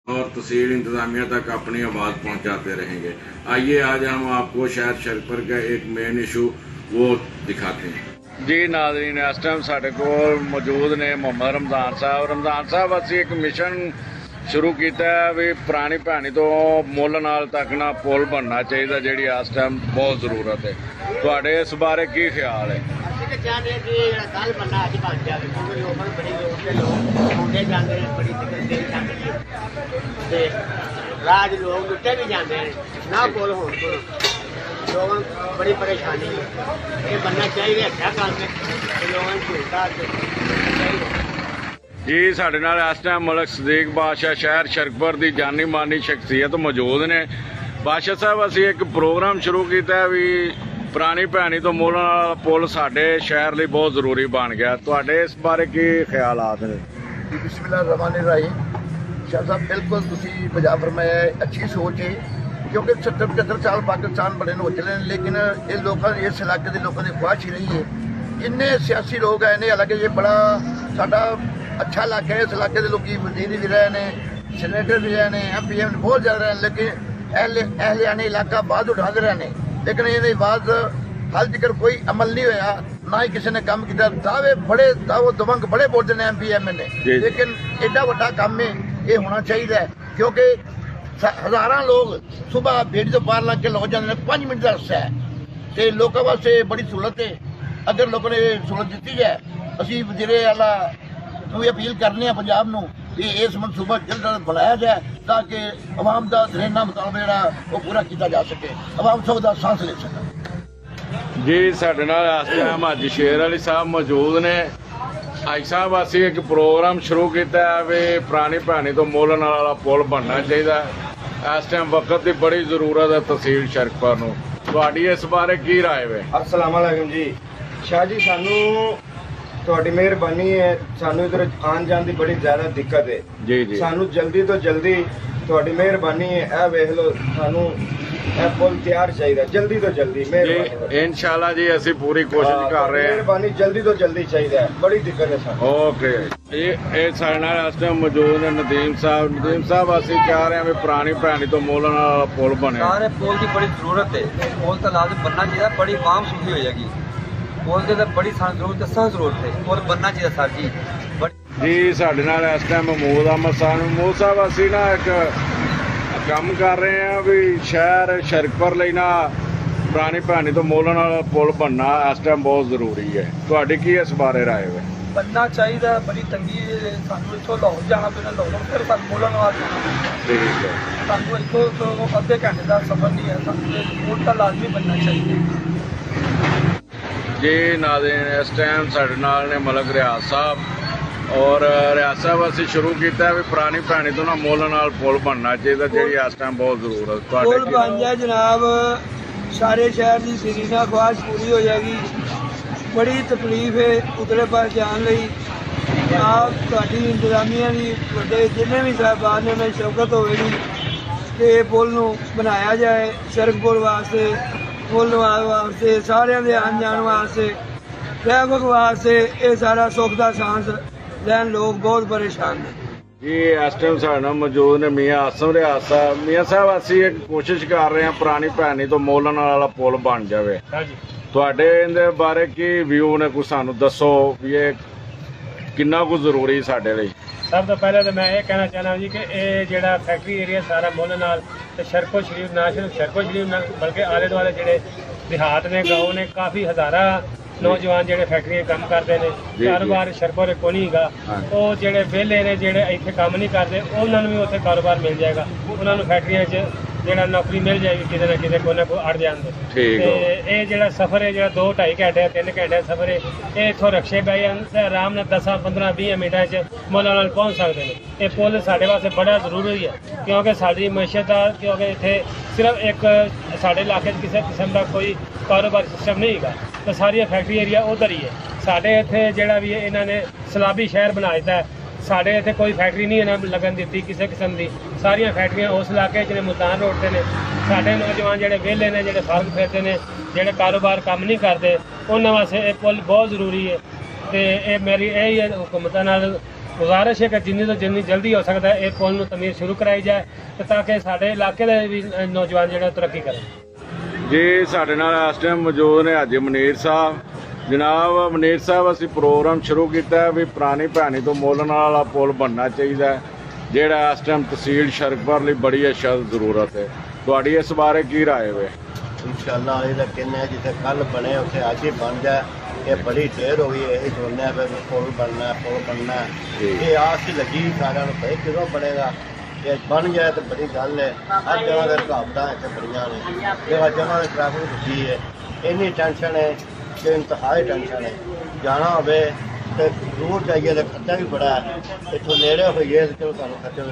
और तहसील इंतजामिया तक अपनी आवाज़ पहुंचाते रहेंगे। आइए आज हम आपको शहर शरकपुर का एक मेन इशू वो दिखाते हैं। जी नाज़रीन, इस टाइम साढ़े को मौजूद ने मोहम्मद रमज़ान साहब। रमज़ान साहब असी एक मिशन शुरू किया है भी पुरानी भैनी तो मुल नाल तक ना पुल बनना चाहिए, जी इस टाइम बहुत जरूरत है। थोड़े इस बारे की ख्याल है? राज लोग लुटे भी जाते हैं ना पुल होने को लोगों को बड़ी परेशानी है। ये बनना चाहिए, अच्छा काम है, लोगों को चाहिए। जी साढ़े नाल इस टाइम मलिक सदीक बादशाह शहर शरकपुर की जानी मानी शख्सियत मौजूद ने। बादशाह साहब असी एक प्रोग्राम शुरू किया भी पुरानी भैनी तो मुल वाला पुल साडे शहर लिए बहुत जरूरी बन गया। तुहाडे इस बारे की ख्यालात ने? बिस्मिल्लाहिर्रहमानिर्रहीम। शाह साहब बिल्कुल तुसी वजह फरमाया, अच्छी सोच है क्योंकि 70-75 साल पाकिस्तान बने हो चले, लेकिन ये लोगों इस इलाके के लोगों की ख्वाहिश ही रही है। इन्ने सियासी लोग आए ने, हालांकि ये बड़ा साडा अच्छा इलाका है। इस इलाके के लोग वजीर भी रहे हैं, सेनेटर भी रहे हैं, MP बहुत ज्यादा रहे हैं, लेकिन अहलियाने इलाका बाद उठाते रहे हैं, लेकिन ये बाद हाल तक कोई अमल नहीं होया, ना ही किसी ने काम किया। दावे बड़े दावो दबंग बड़े बोलते हैं MP MLA, लेकिन एडा वड्डा काम है ये होना चाहिए क्योंकि हज़ारा लोग सुबह बेड़ी तो पार लग के लग जाते हैं। 5 मिनट का रस्ता है तो लोगों वास्ते बड़ी सहूलत है। अगर लोगों ने सहूलत दी जाए, असी वज़ीरे आला को अपील करने पंजाब नूं कि इस मनसूबा जल्द बनाया जाए ताकि अवाम का दरेना मुतालबा जिहड़ा वो पूरा किया जा सके, अवाम सुख दा सांस ले सके। जी साडे नाल इस टाइम हाजी शेर अली साहब मौजूद ने। हाजी साहब असी एक प्रोग्राम शुरू किया है भी पुरानी भैनी तो मुल वाला पुल बनना चाहिए। इस टाइम वक्त की बड़ी जरूरत है तहसील शरकपुर नूं। तुहाडी इस बारे की राय है? अस्सलाम वालेकुम जी। शाह जी, सानू तुहाडी मेहरबानी है, सानू इधर आन जान की बड़ी ज्यादा दिक्कत है जी जी। सानू जल्दी तो जल्दी तुहाडी मेहरबानी है, ए वेख लो सानू ए पुल तैयार चाहिए, जल्दी तो जल्दी मेहरबानी। इंशाल्लाह जी असी पूरी कोशिश कर रहे हैं, मेहरबानी जल्दी तो जल्दी चाहिए, बड़ी दिक्कत है सानू। ओके। ये साडे नाल इस टाइम मौजूद है नदीम साहब। नदीम साहब असी कह रहे हैं भी पुरानी भैनी तो मुल वाला पुल बने। सारे पुल की बड़ी जरूरत है, पुल तो लाजम बनना चाहिए, बड़ी आवाम सुखी हो जाएगी। पुल की बड़ी सारी जरूरत है, सख्त जरूरत है, पुल बनना चाहिए सर जी। जी साडे नाल इस टाइम महमूद अहमद साहब। महमूद साहब असी ना एक काम कर रहे हैं भी शहर शरकपुर लिए ना पुरानी भैनी तो मुल वाला पुल बनना इस टाइम बहुत जरूरी है। तुहाडी की इस बारे राय है? बनना चाहिए, बड़ी तंगी है, सानू इत्थों लाहौर जाना पैना, लाहौर फिर सानू मुल नाल जाना। ठीक है। सानू इत्थों तो अद्धे घंटे का सफर नहीं है, सानू पुल तो लाजमी बनना चाहिए। जी नाज़रीन, इस टाइम साडे नाल ने मलिक रियाज साहब और रियाज साहब असी शुरू किया भी पुरानी भैनी तो ना मुल नाल पुल बनना चाहिए, जी इस टाइम बहुत जरूरत। पुल बन जाए जनाब, सारे शहर की सीरीना ख्वाहिश पूरी हो जाएगी। बड़ी तकलीफ है उतले पास जाने लई। आप तुहाडी इंतजामिया की वड्डे जिन्हें भी साहबान ने उन्हें शौकत होगी कि पुल नूं बनाया जाए शरकपुर वास्ते, पुल वास्ते, सारे दे आन जान वास्ते, ट्रैफिक वास्ते, ये सारा सुख का सांस लैन। लोग बहुत परेशान हैं जी। इस टाइम साडे मौजूद ने मियाँ आसम रियाज साहब। मियाँ साहब असी एक कोशिश कर रहे हैं पुरानी भैनी तो मुल वाला पुल बन जाए, तुहाडे इहदे बारे की व्यू ने कुछ सानू दसो भी ये कितना कुछ जरूरी साडे लई? सब तो पहले तो मैं ये कहना चाहना जी कि ये जो फैक्ट्री एरिया सारा मुल नाल ते शरकपुर शरीफ ना सिर्फ शरकपुर शरीफ ना बल्कि आले दुआले जेडे देहात ने गाँव ने काफ़ी हज़ारा नौजवान जेडे फैक्ट्री काम करते हैं, कारोबार शरकपुर को नहीं गा, वो जेडे वेले ने जेडे इतने काम नहीं करते उन्होंने भी उत्थे कारोबार मिल जाएगा, उन्होंने फैक्ट्रिया जेड़ा नौकरी मिल जाएगी किसी ना किसी कोई ना कोई अड़ जाते। ये जो सफर है जो 2-2.5 घंटे 3 घंटे सफर है, ये इतों रक्शे बह जाते आराम ने 10-15-20 मिनटों मुल नाल पहुँच सकते हैं। ये पुल साढ़े वास्ते बड़ा जरूरी है क्योंकि साड़ी मैशत का, क्योंकि इतने सिर्फ एक साढ़े इलाके किसी किस्म का कोई कारोबार सिस्टम नहीं है, तो सारी फैक्ट्री एरिया उधर ही है। साढ़े इतने जोड़ा भी है इन्होंने सलाबी शहर बना दिता है, साढ़े इतने कोई फैक्ट्री नहीं इन्हें लगन दी किसी किस्म की, सारिया फैक्ट्रियां उस इलाके जिन्हें मुल्तान रोड से ने। साढ़े नौजवान जोड़े वेले ने जोड़े फर्क फिरते हैं, जोड़े कारोबार काम नहीं करते, उन्होंने वास्ते ये पुल बहुत जरूरी है। तो ये मेरी यही हुकूमत नाल गुजारिश है कि जिन्नी तो जिन्नी जल्दी हो सकता है इस पुल में तमीर शुरू कराई जाए तो ताकि साढ़े इलाके के भी नौजवान जो तरक्की करें। जी साढ़े नाल इस टाइम मौजूद ने हाजी मनीर साहब। जनाब मनीर साहब असी प्रोग्राम शुरू किया है भी पुरानी भैनी तो मोलन वाला पुल बनना चाहिए जेड़ा इस टाइम तहसील शरकपुर लिए बड़ी अशद जरूरत है। तुहाडी इस बारे की राय है? इंशाअल्लाह ये कहने जिथे कल बने उसे आज ही बन जाए। ये बड़ी देर हो गई यही सुनने पुल बनना ये आस ही लगी सारा भाई कदों बनेगा। ये बन जाए तो बड़ी गल है। हर जगह के रुकावट इतने बड़िया ने जगह जगह ट्रैफिक रुकी है। इन्नी टेंशन है कि इंतहाई टेंशन है। जाना हो तो दूर जाइए तो खर्चा भी बड़ा है। इतों नेड़े होइए तो चलो तुहानूं खर्चे